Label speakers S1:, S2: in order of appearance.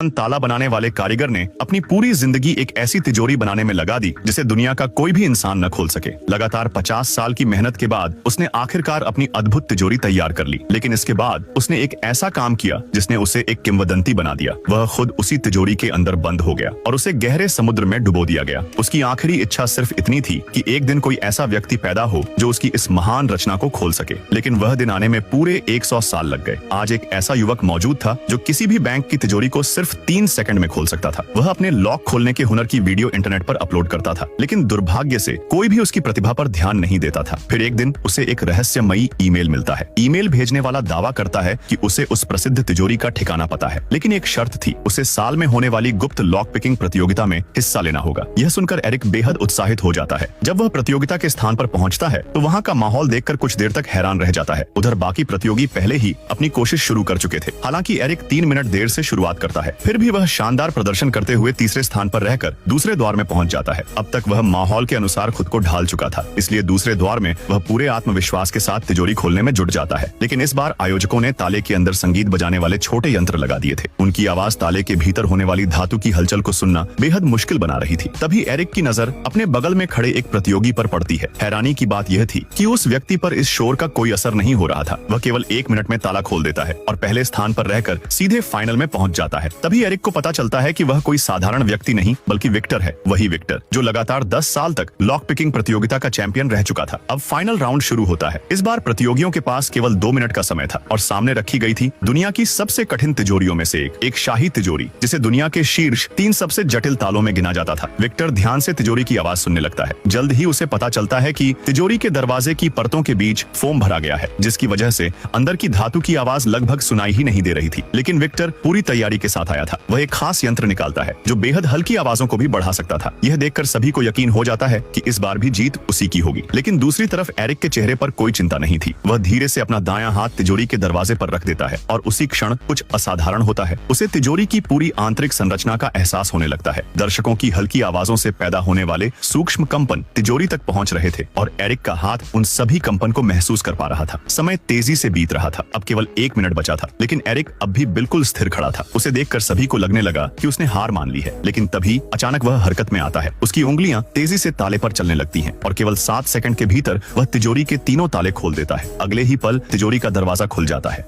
S1: ताला बनाने वाले कारीगर ने अपनी पूरी जिंदगी एक ऐसी तिजोरी बनाने में लगा दी जिसे दुनिया का कोई भी इंसान न खोल सके। लगातार 50 साल की मेहनत के बाद उसने आखिरकार अपनी अद्भुत तिजोरी तैयार कर ली। लेकिन इसके बाद उसने एक ऐसा काम किया जिसने उसे एक किंवदंती बना दिया। वह खुद उसी तिजोरी के अंदर बंद हो गया और उसे गहरे समुद्र में डुबो दिया गया। उसकी आखिरी इच्छा सिर्फ इतनी थी कि एक दिन कोई ऐसा व्यक्ति पैदा हो जो उसकी इस महान रचना को खोल सके। लेकिन वह दिन आने में पूरे 100 साल लग गए। आज एक ऐसा युवक मौजूद था जो किसी भी बैंक की तिजोरी को सिर्फ 3 सेकंड में खोल सकता था। वह अपने लॉक खोलने के हुनर की वीडियो इंटरनेट पर अपलोड करता था, लेकिन दुर्भाग्य से कोई भी उसकी प्रतिभा पर ध्यान नहीं देता था। फिर एक दिन उसे एक रहस्यमयी ईमेल मिलता है। ईमेल भेजने वाला दावा करता है कि उसे उस प्रसिद्ध तिजोरी का ठिकाना पता है, लेकिन एक शर्त थी, उसे साल में होने वाली गुप्त लॉक पिकिंग प्रतियोगिता में हिस्सा लेना होगा। यह सुनकर एरिक बेहद उत्साहित हो जाता है। जब वह प्रतियोगिता के स्थान पर पहुंचता है तो वहां का माहौल देखकर कुछ देर तक हैरान रह जाता है। उधर बाकी प्रतियोगी पहले ही अपनी कोशिश शुरू कर चुके थे। हालांकि एरिक 3 मिनट देर से शुरुआत करता है, फिर भी वह शानदार प्रदर्शन करते हुए तीसरे स्थान पर रहकर दूसरे द्वार में पहुंच जाता है। अब तक वह माहौल के अनुसार खुद को ढाल चुका था, इसलिए दूसरे द्वार में वह पूरे आत्मविश्वास के साथ तिजोरी खोलने में जुट जाता है। लेकिन इस बार आयोजकों ने ताले के अंदर संगीत बजाने वाले छोटे यंत्र लगा दिए थे। उनकी आवाज ताले के भीतर होने वाली धातु की हलचल को सुनना बेहद मुश्किल बना रही थी। तभी एरिक की नजर अपने बगल में खड़े एक प्रतियोगी पर पड़ती है। हैरानी की बात यह थी कि उस व्यक्ति पर इस शोर का कोई असर नहीं हो रहा था। वह केवल 1 मिनट में ताला खोल देता है और पहले स्थान पर रहकर सीधे फाइनल में पहुंच जाता है। तभी एरिक को पता चलता है कि वह कोई साधारण व्यक्ति नहीं बल्कि विक्टर है, वही विक्टर जो लगातार 10 साल तक लॉक पिकिंग प्रतियोगिता का चैंपियन रह चुका था। अब फाइनल राउंड शुरू होता है। इस बार प्रतियोगियों के पास केवल 2 मिनट का समय था और सामने रखी गई थी दुनिया की सबसे कठिन तिजोरियों में से एक शाही तिजोरी, जिसे दुनिया के शीर्ष 3 सबसे जटिल तालों में गिना जाता था। विक्टर ध्यान से तिजोरी की आवाज सुनने लगता है। जल्द ही उसे पता चलता है कि तिजोरी के दरवाजे की परतों के बीच फोम भरा गया है, जिसकी वजह से अंदर की धातु की आवाज लगभग सुनाई ही नहीं दे रही थी। लेकिन विक्टर पूरी तैयारी के साथ आया था। वह एक खास यंत्र निकालता है जो बेहद हल्की आवाजों को भी बढ़ा सकता था। यह देखकर सभी को यकीन हो जाता है कि इस बार भी जीत उसी की होगी। लेकिन दूसरी तरफ एरिक के चेहरे पर कोई चिंता नहीं थी। वह धीरे से अपना दायां हाथ तिजोरी के दरवाजे पर रख देता है और उसी क्षण कुछ असाधारण होता है। उसे तिजोरी की पूरी आंतरिक संरचना का एहसास होने लगता है। दर्शकों की हल्की आवाजों से पैदा होने वाले सूक्ष्म कंपन तिजोरी तक पहुंच रहे थे और एरिक का हाथ उन सभी कंपन को महसूस कर पा रहा था। समय तेजी से बीत रहा था। अब केवल 1 मिनट बचा था, लेकिन एरिक अब भी बिल्कुल स्थिर खड़ा था। उसे देखकर सभी को लगने लगा कि उसने हार मान ली है। लेकिन तभी अचानक वह हरकत में आता है। उसकी उंगलियां तेजी से ताले पर चलने लगती हैं और केवल 7 सेकंड के भीतर वह तिजोरी के तीनों ताले खोल देता है। अगले ही पल तिजोरी का दरवाजा खुल जाता है।